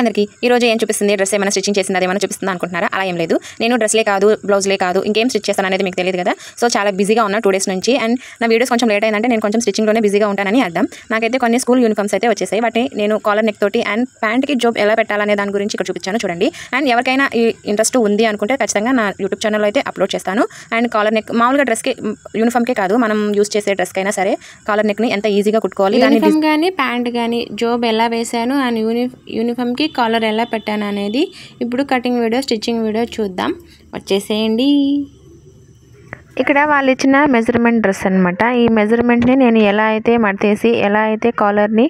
అందరికీ ఈ రోజు ఏం చూపిస్తుంది డ్రెస్ ఏమైనా స్టిచ్చింగ్ చేసింది అదేమైనా చూపిస్తుందా అనుకుంటున్నారా? అలా ఏం లేదు. నేను డ్రెస్లే కాదు బ్లౌజ్లే కాదు ఇంకేం స్టిచ్ చేస్తాను అనేది మీకు తెలియదు కదా. సో చాలా బిజీగా ఉన్నా 2 డేస్ నుంచి. అండ్ నా వీడియోస్ కొంచెం లేట్ అయిందంటే నేను కొంచెం స్టిచ్చింగ్లోనే బిజీగా ఉంటానని అర్థం. నాకైతే కొన్ని స్కూల్ యూనిఫామ్స్ అయితే వచ్చేసాయి. వాటిని నేను కాలర్ నెక్ తోటి అండ్ ప్యాంట్కి జోబ్ ఎలా పెట్టాలనే దాని గురించి ఇక్కడ చూపించాను చూడండి. అండ్ ఎవరికైనా ఈ ఇంట్రెస్ట్ ఉంది అనుకుంటే ఖచ్చితంగా నా యూట్యూబ్ ఛానల్లో అయితే అప్లోడ్ చేస్తాను. అండ్ కాలర్ నెక్ మామూలుగా డ్రెస్కి యూనిఫామ్కే కాదు మనం యూస్ చేసే డ్రెస్కైనా సరే కాలర్ నెక్ని ఎంత ఈజీగా కుట్టుకోవాలి, యూనిఫామ్ కానీ ప్యాంట్ కానీ జోబ్ ఎలా వేసాను అండ్ యూనిఫామ్కి కాలర్ ఎలా పెట్టాను అనేది ఇప్పుడు కటింగ్ వీడియో స్టిచ్చింగ్ వీడియో చూద్దాం. వచ్చేసేయండి. ఇక్కడ వాళ్ళు ఇచ్చిన మెజర్మెంట్ డ్రెస్ అనమాట. ఈ మెజర్మెంట్ని నేను ఎలా అయితే మడతేసి ఎలా అయితే కాలర్ని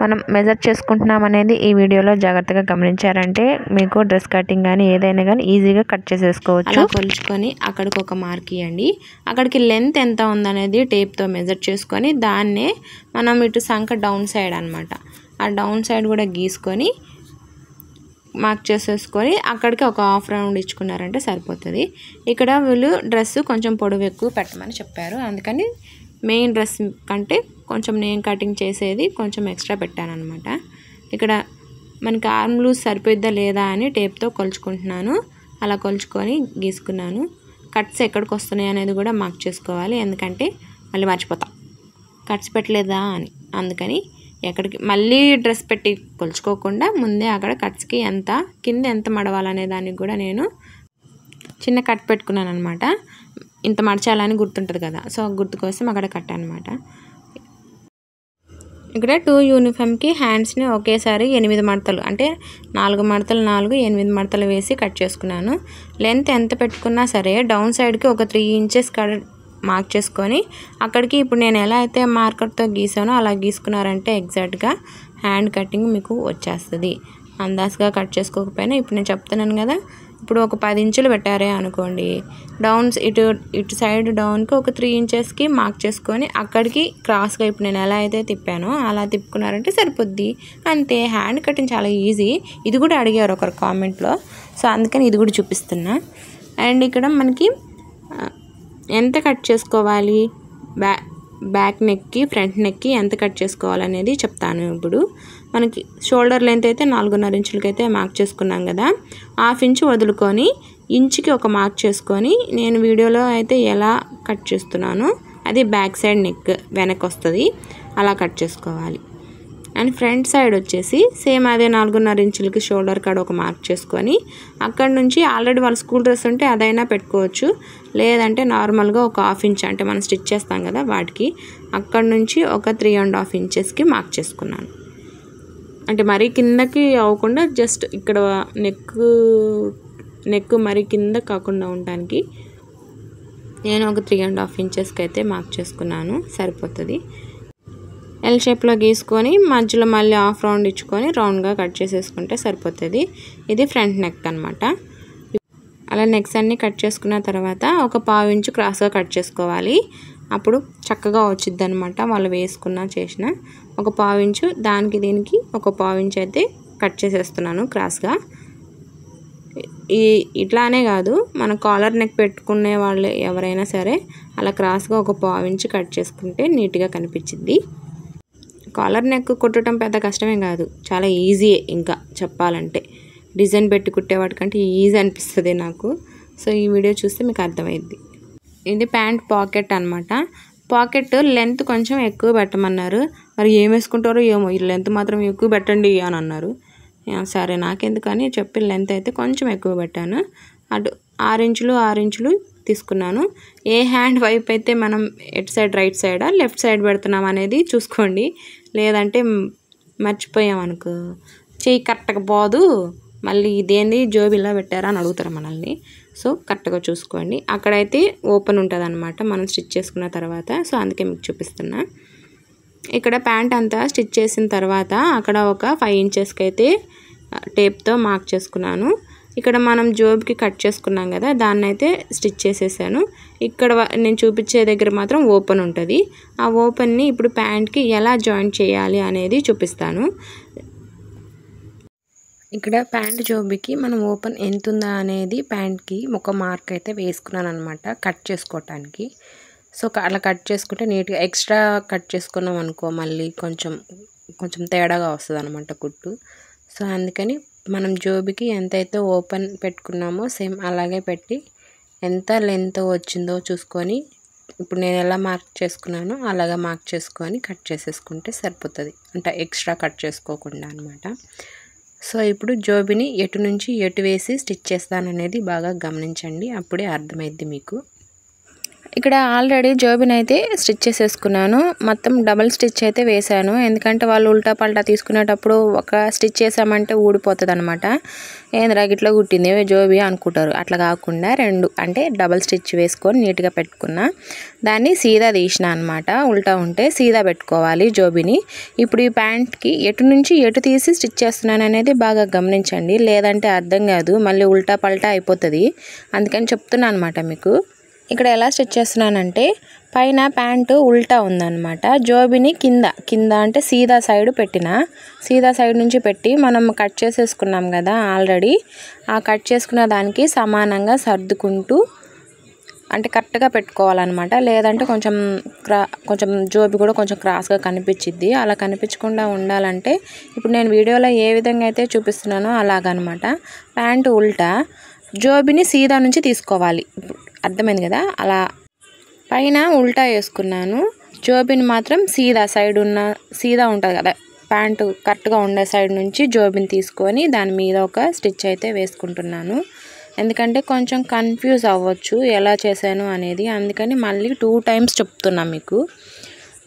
మనం మెజర్ చేసుకుంటున్నాం అనేది ఈ వీడియోలో జాగ్రత్తగా గమనించారంటే మీకు డ్రెస్ కటింగ్ కానీ ఏదైనా కానీ ఈజీగా కట్ చేసేసుకోవచ్చు. కొలుచుకొని అక్కడికి ఒక మార్క్ ఇవ్వండి. అక్కడికి లెంత్ ఎంత ఉందనేది టేప్తో మెజర్ చేసుకొని దాన్నే మనం ఇటు సంక డౌన్ సైడ్ అనమాట ఆ డౌన్ సైడ్ కూడా గీసుకొని మార్క్ చేసేసుకొని అక్కడికి ఒక హాఫ్ రౌండ్ ఇచ్చుకున్నారంటే సరిపోతుంది. ఇక్కడ వీళ్ళు డ్రెస్ కొంచెం పొడవు ఎక్కువ పెట్టమని చెప్పారు. అందుకని మెయిన్ డ్రెస్ కంటే కొంచెం నేను కటింగ్ చేసేది కొంచెం ఎక్స్ట్రా పెట్టాను అనమాట. ఇక్కడ మనకి ఆర్మ్ లూజ్ సరిపోద్దా లేదా అని టేప్తో కొలుచుకుంటున్నాను. అలా కొలుచుకొని గీసుకున్నాను. కట్స్ ఎక్కడికి వస్తున్నాయి అనేది కూడా మార్క్ చేసుకోవాలి. ఎందుకంటే మళ్ళీ మర్చిపోతాం కట్స్ పెట్టలేదా అని. అందుకని ఎక్కడికి మళ్ళీ డ్రెస్ పెట్టి కొలుచుకోకుండా ముందే అక్కడ కట్స్కి ఎంత కింద ఎంత మడవాలనే దానికి కూడా నేను చిన్న కట్ పెట్టుకున్నాను అనమాట. ఇంత మడచాలని గుర్తుంటుంది కదా, సో గుర్తు కోసం అక్కడ కట్ అనమాట. ఇక్కడ 2 యూనిఫామ్కి హ్యాండ్స్ని ఒకేసారి 8 మడతలు అంటే 4 మడతలు 8 మడతలు వేసి కట్ చేసుకున్నాను. లెంత్ ఎంత పెట్టుకున్నా సరే డౌన్ సైడ్కి ఒక 3 ఇంచెస్ మార్క్ చేసుకొని అక్కడికి ఇప్పుడు నేను ఎలా అయితే మార్కర్తో గీసానో అలా గీసుకున్నారంటే ఎగ్జాక్ట్గా హ్యాండ్ కటింగ్ మీకు వచ్చేస్తుంది. అందాజుగా కట్ చేసుకోకపోయినా ఇప్పుడు నేను చెప్తున్నాను కదా, ఇప్పుడు ఒక 10 ఇంచులు పెట్టారే అనుకోండి, ఇటు సైడ్ డౌన్కి ఒక 3 ఇంచెస్కి మార్క్ చేసుకొని అక్కడికి క్రాస్గా ఇప్పుడు నేను ఎలా అయితే తిప్పానో అలా తిప్పుకున్నారంటే సరిపోద్ది. అంతే. హ్యాండ్ కటింగ్ చాలా ఈజీ. ఇది కూడా అడిగారు ఒకరు కామెంట్లో, సో అందుకని ఇది కూడా చూపిస్తున్నా. అండ్ ఇక్కడ మనకి ఎంత కట్ చేసుకోవాలి, బ్యాక్ నెక్కి ఫ్రంట్ నెక్కి ఎంత కట్ చేసుకోవాలనేది చెప్తాను. ఇప్పుడు మనకి షోల్డర్ లెంత్ అయితే 4.5 ఇంచులకైతే మార్క్ చేసుకున్నాం కదా, 1/2 ఇంచు వదులుకొని ఇంచుకి ఒక మార్క్ చేసుకొని నేను వీడియోలో అయితే ఎలా కట్ చేస్తున్నానో అది బ్యాక్ సైడ్ నెక్ వెనక్కి వస్తుంది అలా కట్ చేసుకోవాలి. అండ్ ఫ్రంట్ సైడ్ వచ్చేసి సేమ్ అదే 4.5 ఇంచులకి షోల్డర్ కాడ ఒక మార్క్ చేసుకొని అక్కడ నుంచి ఆల్రెడీ వాళ్ళ స్కూల్ డ్రెస్ ఉంటే అదైనా పెట్టుకోవచ్చు, లేదంటే నార్మల్గా ఒక 1/2 ఇంచ్ అంటే మనం స్టిచ్ చేస్తాం కదా వాటికి అక్కడ నుంచి ఒక 3.5 ఇంచెస్కి మార్క్ చేసుకున్నాను. అంటే మరీ కిందకి అవ్వకుండా జస్ట్ ఇక్కడ నెక్ మరీ కింద కాకుండా ఉండడానికి నేను ఒక 3.5 ఇంచెస్కి అయితే మార్క్ చేసుకున్నాను. సరిపోతుంది. ఎల్ షేప్లో గీసుకొని మధ్యలో మళ్ళీ హాఫ్ రౌండ్ ఇచ్చుకొని రౌండ్గా కట్ చేసేసుకుంటే సరిపోతుంది. ఇది ఫ్రంట్ నెక్ అనమాట. అలా నెక్స్ అన్నీ కట్ చేసుకున్న తర్వాత ఒక 1/2 ఇంచు క్రాస్గా కట్ చేసుకోవాలి. అప్పుడు చక్కగా వచ్చిద్ది అనమాట. వాళ్ళు చేసిన ఒక 1/2 ఇంచు దానికి దీనికి ఒక 1/2 ఇంచు అయితే కట్ చేసేస్తున్నాను క్రాస్గా. ఇట్లానే కాదు, మన కాలర్ నెక్ పెట్టుకునే వాళ్ళు ఎవరైనా సరే అలా క్రాస్గా ఒక 1/2 ఇంచు కట్ చేసుకుంటే నీట్గా కనిపించింది. కాలర్ నెక్ కుట్టడం పెద్ద కష్టమే కాదు, చాలా ఈజీయే. ఇంకా చెప్పాలంటే డిజైన్ పెట్టి కుట్టేవాటికంటే ఈజీ అనిపిస్తుంది నాకు. సో ఈ వీడియో చూస్తే మీకు అర్థమైద్ది. ఇది ప్యాంట్ పాకెట్ అనమాట. పాకెట్ లెంత్ కొంచెం ఎక్కువ పెట్టమన్నారు. మరి ఏం వేసుకుంటారో ఏమో, ఈ లెంత్ మాత్రం ఎక్కువ పెట్టండి అని అన్నారు. సరే నాకెందుకని చెప్పి లెంత్ అయితే కొంచెం ఎక్కువ పెట్టాను. అటు 6 ఇంచులు తీసుకున్నాను. ఏ హ్యాండ్ వైపు అయితే మనం ఎటు సైడ్ రైట్ సైడా లెఫ్ట్ సైడ్ పెడుతున్నాం అనేది చూసుకోండి. లేదంటే మర్చిపోయామనుకో చెయ్యి కరెక్ట్గా పోదు, మళ్ళీ ఇదేంది జోబు ఇలా పెట్టారా అని అడుగుతారు మనల్ని. సో కరెక్ట్గా చూసుకోండి. అక్కడైతే ఓపెన్ ఉంటుంది అనమాట మనం స్టిచ్ చేసుకున్న తర్వాత. సో అందుకే మీకు చూపిస్తున్నా. ఇక్కడ ప్యాంట్ అంతా స్టిచ్ చేసిన తర్వాత అక్కడ ఒక 5 ఇంచెస్కి అయితే టేప్తో మార్క్ చేసుకున్నాను. ఇక్కడ మనం జోబ్కి కట్ చేసుకున్నాం కదా, దాన్ని అయితే స్టిచ్ చేసేసాను. ఇక్కడ నేను చూపించే దగ్గర మాత్రం ఓపెన్ ఉంటుంది. ఆ ఓపెన్ని ఇప్పుడు ప్యాంట్కి ఎలా జాయింట్ చేయాలి అనేది చూపిస్తాను. ఇక్కడ ప్యాంట్ జోబుకి మనం ఓపెన్ ఎంత ఉందా అనేది ప్యాంట్కి ఒక మార్క్ అయితే వేసుకున్నాను అనమాట కట్ చేసుకోవటానికి. సో అలా కట్ చేసుకుంటే నీట్గా ఎక్స్ట్రా కట్ చేసుకున్నాం అనుకో మళ్ళీ కొంచెం తేడాగా వస్తుంది అనమాట కుట్టు. సో అందుకని మనం జోబుకి ఎంతైతే ఓపెన్ పెట్టుకున్నామో సేమ్ అలాగే పెట్టి ఎంత లెంత్ వచ్చిందో చూసుకొని, ఇప్పుడు నేను ఎలా మార్క్ చేసుకున్నానో అలాగా మార్క్ చేసుకొని కట్ చేసేసుకుంటే సరిపోతుంది. అంటే ఎక్స్ట్రా కట్ చేసుకోకుండా అనమాట. సో ఇప్పుడు జోబుని ఎటు నుంచి ఎటు వేసి స్టిచ్ చేస్తాననేది బాగా గమనించండి, అప్పుడే అర్థమైద్ది మీకు. ఇక్కడ ఆల్రెడీ జోబిని అయితే స్టిచ్ చేసేసుకున్నాను. మొత్తం డబుల్ స్టిచ్ అయితే వేశాను. ఎందుకంటే వాళ్ళు ఉల్టా పల్టా తీసుకునేటప్పుడు ఒక స్టిచ్ చేసామంటే ఊడిపోతుంది అనమాట. ఏంద్రా గిట్లా కుట్టింది జోబి అనుకుంటారు. అట్లా కాకుండా 2 అంటే డబుల్ స్టిచ్ వేసుకొని నీట్గా పెట్టుకున్నా. దాన్ని సీదా తీసిన అనమాట. ఉల్టా ఉంటే సీదా పెట్టుకోవాలి జోబిని. ఇప్పుడు ఈ ప్యాంట్కి ఎటు నుంచి ఎటు తీసి స్టిచ్ చేస్తున్నాను అనేది బాగా గమనించండి, లేదంటే అర్థం కాదు, మళ్ళీ ఉల్టా పల్టా అయిపోతుంది. అందుకని చెప్తున్నాను అనమాట మీకు. ఇక్కడ ఎలా స్టిచ్ చేస్తున్నానంటే పైన ప్యాంటు ఉల్టా ఉందన్నమాట. జోబిని కింద అంటే సీదా సైడ్ పెట్టిన, సీదా సైడ్ నుంచి పెట్టి మనం కట్ చేసేసుకున్నాం కదా ఆల్రెడీ. ఆ కట్ చేసుకున్న దానికి సమానంగా సర్దుకుంటూ అంటే కరెక్ట్గా పెట్టుకోవాలన్నమాట. లేదంటే కొంచెం జోబి కూడా కొంచెం క్రాస్గా కనిపించిద్ది. అలా కనిపించకుండా ఉండాలంటే ఇప్పుడు నేను వీడియోలో ఏ విధంగా అయితే చూపిస్తున్నానో అలాగనమాట. ప్యాంటు ఉల్టా, జోబిని సీదా నుంచి తీసుకోవాలి. అర్థమైంది కదా. అలా పైన ఉల్టా వేసుకున్నాను, జోబిని మాత్రం సీదా ఉంటుంది కదా ప్యాంటు కరెక్ట్గా ఉండే సైడ్ నుంచి జోబిని తీసుకొని దాని మీద ఒక స్టిచ్ అయితే వేసుకుంటున్నాను. ఎందుకంటే కొంచెం కన్ఫ్యూజ్ అవ్వచ్చు ఎలా చేశాను అనేది, అందుకని మళ్ళీ 2 times చెప్తున్నా మీకు.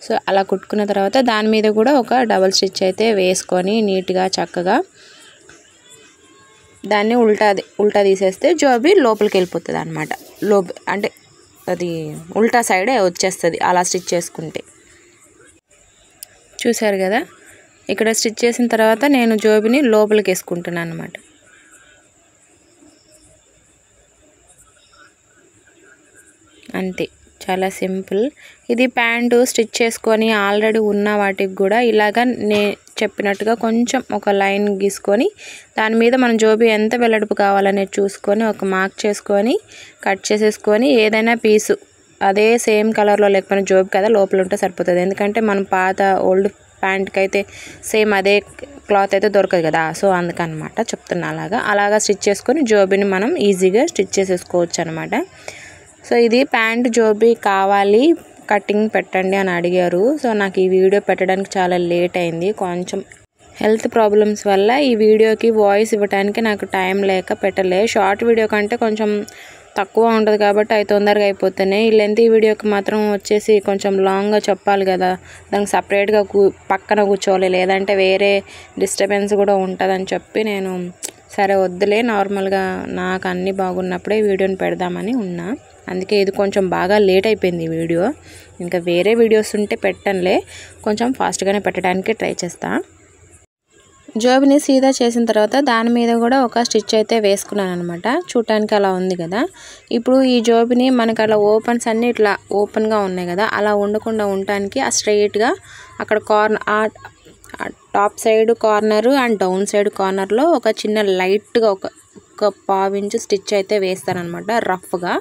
సో అలా కుట్టుకున్న తర్వాత దాని మీద కూడా ఒక డబుల్ స్టిచ్ అయితే వేసుకొని నీట్గా చక్కగా దాన్ని ఉల్టా తీసేస్తే జోబి లోపలికి వెళ్ళిపోతుంది అనమాట. అంటే అది ఉల్టా సైడే వచ్చేస్తుంది అలా స్టిచ్ చేసుకుంటే. చూసారు కదా, ఇక్కడ స్టిచ్ చేసిన తర్వాత నేను జోబిని లోపలికి వేసుకుంటున్నాను అనమాట. అంతే, చాలా సింపుల్. ఇది ప్యాంటు స్టిచ్ చేసుకొని ఆల్రెడీ ఉన్న వాటికి కూడా ఇలాగ చెప్పినట్టుగా కొంచెం ఒక లైన్ గీసుకొని దాని మీద మనం జోబి ఎంత వెడల్పు కావాలనేది చూసుకొని ఒక మార్క్ చేసుకొని కట్ చేసేసుకొని ఏదైనా పీసు అదే సేమ్ కలర్లో లేకపోయినా జోబి కదా లోపల ఉంటే సరిపోతుంది. ఎందుకంటే మనం పాత ఓల్డ్ ప్యాంట్కి అయితే సేమ్ అదే క్లాత్ అయితే దొరకదు కదా. సో అందుకనమాట చెప్తున్నా. అలాగా స్టిచ్ చేసుకొని జోబిని మనం ఈజీగా స్టిచ్ చేసేసుకోవచ్చు అనమాట. సో ఇది ప్యాంట్ జోబి కావాలి కటింగ్ పెట్టండి అని అడిగారు. సో నాకు ఈ వీడియో పెట్టడానికి చాలా లేట్ అయింది. కొంచెం హెల్త్ ప్రాబ్లమ్స్ వల్ల ఈ వీడియోకి వాయిస్ ఇవ్వడానికి నాకు టైం లేక పెట్టలే. షార్ట్ వీడియో కంటే కొంచెం తక్కువ ఉంటుంది కాబట్టి అవి తొందరగా అయిపోతున్నాయి. ఈ లెంత్ వీడియోకి మాత్రం వచ్చేసి కొంచెం లాంగ్గా చెప్పాలి కదా, దానికి సపరేట్గా పక్కన కూర్చోవాలి, లేదంటే వేరే డిస్టర్బెన్స్ కూడా ఉంటుందని చెప్పి నేను సరే వద్దులే, నార్మల్గా నాకు అన్నీ బాగున్నప్పుడే వీడియోని పెడదామని ఉన్నా. అందుకే ఇది కొంచెం బాగా లేట్ అయిపోయింది ఈ వీడియో. ఇంకా వేరే వీడియోస్ ఉంటే పెట్టనులే, కొంచెం ఫాస్ట్గానే పెట్టడానికి ట్రై చేస్తా. జోబిని సీదా చేసిన తర్వాత దాని మీద కూడా ఒక స్టిచ్ అయితే వేసుకున్నాను అనమాట. చూడటానికి అలా ఉంది కదా. ఇప్పుడు ఈ జోబిని మనకు అలా ఓపెన్స్ అన్నీ ఇట్లా ఓపెన్గా ఉన్నాయి కదా, అలా ఉండకుండా ఉండటానికి ఆ స్ట్రైట్గా అక్కడ corner, top side corner and down side కార్నర్లో ఒక చిన్న లైట్గా ఒక 1/4 ఇంచ్ స్టిచ్ అయితే వేస్తానమాట రఫ్గా.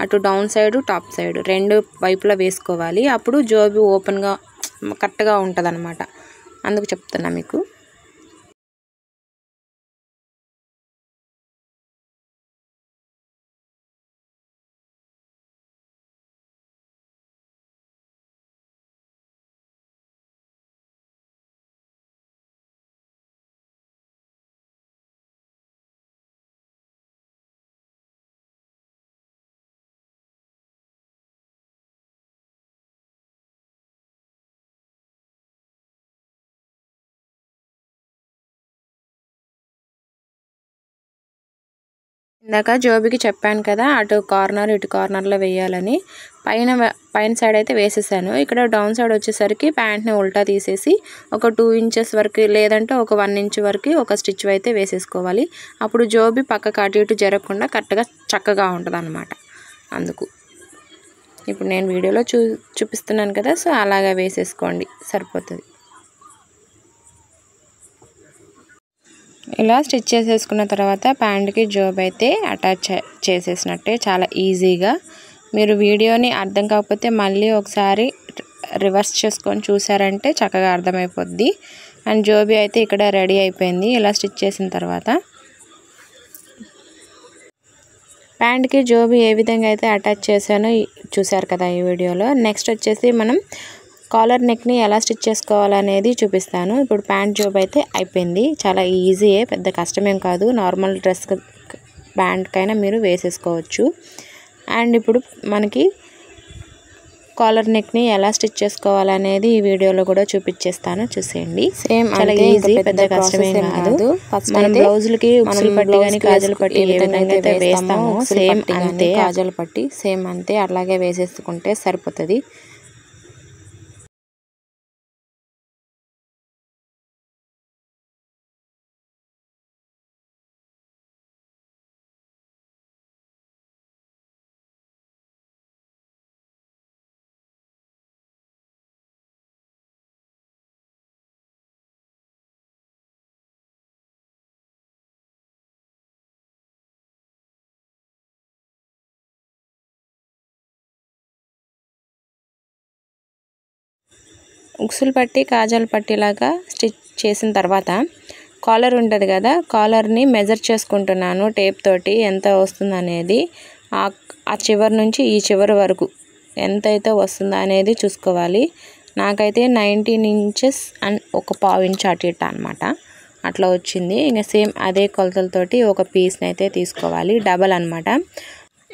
అటు డౌన్ సైడ్ టాప్ సైడ్ 2 వైపులా వేసుకోవాలి. అప్పుడు జోబి ఓపెన్గా కరెక్ట్గా ఉంటుంది అనమాట. అందుకు చెప్తున్నా మీకు. ఇందాక జోబికి చెప్పాను కదా అటు కార్నర్ ఇటు కార్నర్లో వేయాలని. పైన సైడ్ అయితే వేసేసాను. ఇక్కడ డౌన్ సైడ్ వచ్చేసరికి ప్యాంట్ని ఉల్టా తీసేసి ఒక 2 ఇంచెస్ వరకు లేదంటే ఒక 1 ఇంచ్ వరకు ఒక స్టిచ్ అయితే వేసేసుకోవాలి. అప్పుడు జోబి పక్కకు అటు ఇటు జరగకుండా కరెక్ట్గా చక్కగా ఉంటుంది అనమాట. అందుకు ఇప్పుడు నేను వీడియోలో చూపిస్తున్నాను కదా, సో అలాగా వేసేసుకోండి సరిపోతుంది. ఇలా స్టిచ్ చేసేసుకున్న తర్వాత ప్యాంట్కి జోబ్ అయితే అటాచ్ చేసేసినట్టే చాలా ఈజీగా. మీరు వీడియోని అర్థం కాకపోతే మళ్ళీ ఒకసారి రివర్స్ చేసుకొని చూసారంటే చక్కగా అర్థమైపోద్ది. అండ్ జోబీ అయితే ఇక్కడ రెడీ అయిపోయింది ఇలా స్టిచ్ చేసిన తర్వాత. ప్యాంట్కి జోబీ ఏ విధంగా అయితే అటాచ్ చేశానో చూసారు కదా ఈ వీడియోలో. నెక్స్ట్ వచ్చేసి మనం కాలర్ నెక్ని ఎలా స్టిచ్ చేసుకోవాలనేది చూపిస్తాను. ఇప్పుడు ప్యాంట్ జోబ్ అయితే అయిపోయింది. చాలా ఈజీయే, పెద్ద కష్టమేం కాదు. నార్మల్ డ్రెస్ ప్యాంట్కైనా మీరు వేసేసుకోవచ్చు. అండ్ ఇప్పుడు మనకి కాలర్ నెక్ని ఎలా స్టిచ్ చేసుకోవాలనేది ఈ వీడియోలో కూడా చూపించేస్తాను, చూసేయండి. సేమ్ చాలా ఈజీ, పెద్ద కష్టమేం కాదు. మనం బ్లౌజులకి ఉక్సులు పట్టి కానీ కాజల్ పట్టి ఏ విధంగా అయితే వేస్తామో సేమ్ అంతే, కాజల్ పట్టి సేమ్ అంతే అలాగే వేసేసుకుంటే సరిపోతుంది. ఉక్సులు పట్టి కాజల్ పట్టిలాగా స్టిచ్ చేసిన తర్వాత కాలర్ ఉంటుంది కదా, కాలర్ని మెజర్ చేసుకుంటున్నాను టేప్ తోటి ఎంత వస్తుంది అనేది. ఆ చివరి నుంచి ఈ చివరి వరకు ఎంతైతే వస్తుందో అనేది చూసుకోవాలి. నాకైతే 19 ఇంచెస్ అండ్ ఒక 1/4 ఇంచ్ అటు ఇటు అనమాట అట్లా వచ్చింది. ఇంకా సేమ్ అదే కొలతలతోటి ఒక పీస్ని అయితే తీసుకోవాలి, డబల్ అనమాట.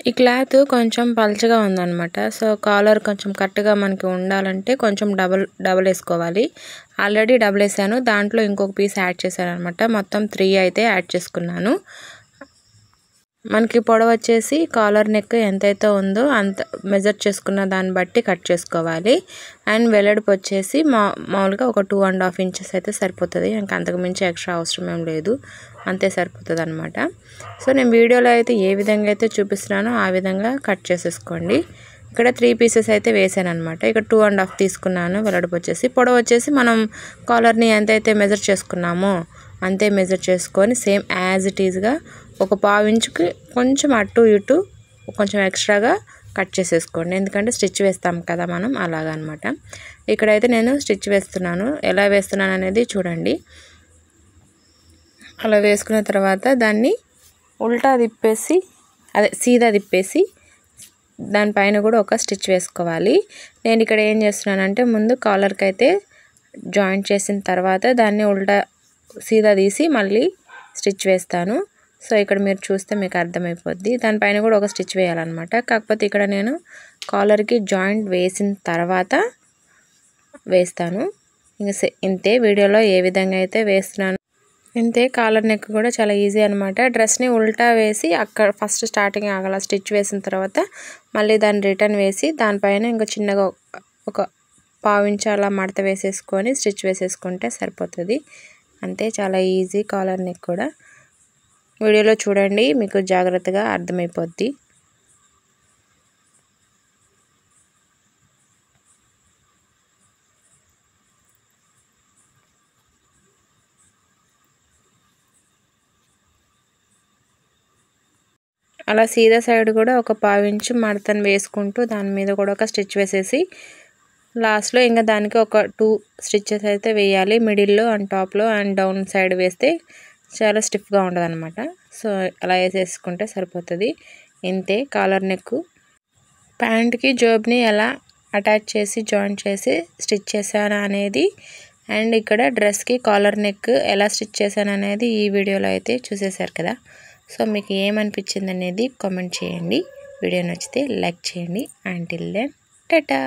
ఈ క్లాత్ కొంచెం పల్చగా ఉందన్నమాట. సో కాలర్ కొంచెం కరెక్ట్గా మనకి ఉండాలంటే కొంచెం డబల్ వేసుకోవాలి. ఆల్రెడీ డబల్ వేసాను, దాంట్లో ఇంకొక పీస్ యాడ్ చేశాను అనమాట. మొత్తం 3 అయితే యాడ్ చేసుకున్నాను. మనకి పొడవు వచ్చేసి కాలర్ నెక్ ఎంతైతే ఉందో అంత మెజర్ చేసుకున్న దాన్ని బట్టి కట్ చేసుకోవాలి. అండ్ వెడల్పు వచ్చేసి మామూలుగా ఒక 2.5 ఇంచెస్ అయితే సరిపోతుంది. ఇంకా అంతకు మించి ఎక్స్ట్రా అవసరం ఏం లేదు, అంతే సరిపోతుంది అనమాట. సో నేను వీడియోలో అయితే ఏ విధంగా అయితే చూపిస్తున్నానో ఆ విధంగా కట్ చేసేసుకోండి. ఇక్కడ 3 పీసెస్ అయితే వేసాను అనమాట. ఇక్కడ 2.5 తీసుకున్నాను. వెడల్పు వచ్చేసి, పొడవు వచ్చేసి మనం కాలర్ని ఎంతైతే మెజర్ చేసుకున్నామో అంతే మెజర్ చేసుకొని సేమ్ యాజ్ ఇట్ ఈజ్గా ఒక 1/4 ఇంచుకి కొంచెం అటు ఇటు కొంచెం ఎక్స్ట్రాగా కట్ చేసేసుకోండి. ఎందుకంటే స్టిచ్ వేస్తాం కదా మనం, అలాగనమాట. ఇక్కడైతే నేను స్టిచ్ వేస్తున్నాను. ఎలా వేస్తున్నాను అనేది చూడండి. అలా వేసుకున్న తర్వాత దాన్ని ఉల్టా తిప్పేసి, అదే సీదా తిప్పేసి దానిపైన కూడా ఒక స్టిచ్ వేసుకోవాలి. నేను ఇక్కడ ఏం చేస్తున్నానంటే ముందు కాలర్కి అయితే జాయింట్ చేసిన తర్వాత దాన్ని ఉల్టా సీదా తీసి మళ్ళీ స్టిచ్ వేస్తాను. సో ఇక్కడ మీరు చూస్తే మీకు అర్థమైపోద్ది. దానిపైన కూడా ఒక స్టిచ్ వేయాలన్నమాట. కాకపోతే ఇక్కడ నేను కాలర్కి జాయింట్ వేసిన తర్వాత వేస్తాను. ఇంకా ఇంతే, వీడియోలో ఏ విధంగా అయితే వేస్తున్నాను ఇంతే. కాలర్ నెక్ కూడా చాలా ఈజీ అనమాట. డ్రెస్ని ఉల్టా వేసి అక్కడ ఫస్ట్ స్టార్టింగ్ అలా స్టిచ్ వేసిన తర్వాత మళ్ళీ దాన్ని రిటర్న్ వేసి దానిపైన ఇంకా చిన్నగా ఒక 1/4 ఇంచ్ అలా మడత వేసేసుకొని స్టిచ్ వేసేసుకుంటే సరిపోతుంది. అంతే, చాలా ఈజీ కాలర్ నెక్ కూడా. వీడియోలో చూడండి, మీకు జాగ్రత్తగా అర్థమైపోద్ది. అలా సీదా సైడ్ కూడా ఒక 1/4 ఇంచ్ మడతను వేసుకుంటూ దాని మీద కూడా ఒక స్టిచ్ వేసేసి లాస్ట్లో ఇంకా దానికి ఒక 2 స్టిచెస్ అయితే వేయాలి. మిడిల్లో అండ్ టాప్లో అండ్ డౌన్ సైడ్ వేస్తే చాలా స్టిఫ్గా ఉండదు అనమాట. సో అలా వేసేసుకుంటే సరిపోతుంది. ఇంతే కాలర్ నెక్. ప్యాంట్కి జోబ్ని ఎలా అటాచ్ చేసి జాయింట్ చేసి స్టిచ్ చేశాను అనేది, అండ్ ఇక్కడ డ్రెస్కి కాలర్ నెక్ ఎలా స్టిచ్ చేశాను అనేది ఈ వీడియోలో అయితే చూసేశారు కదా. సో మీకు ఏమనిపించింది అనేది కామెంట్ చేయండి. వీడియో నచ్చితే లైక్ చేయండి. Until then Tata.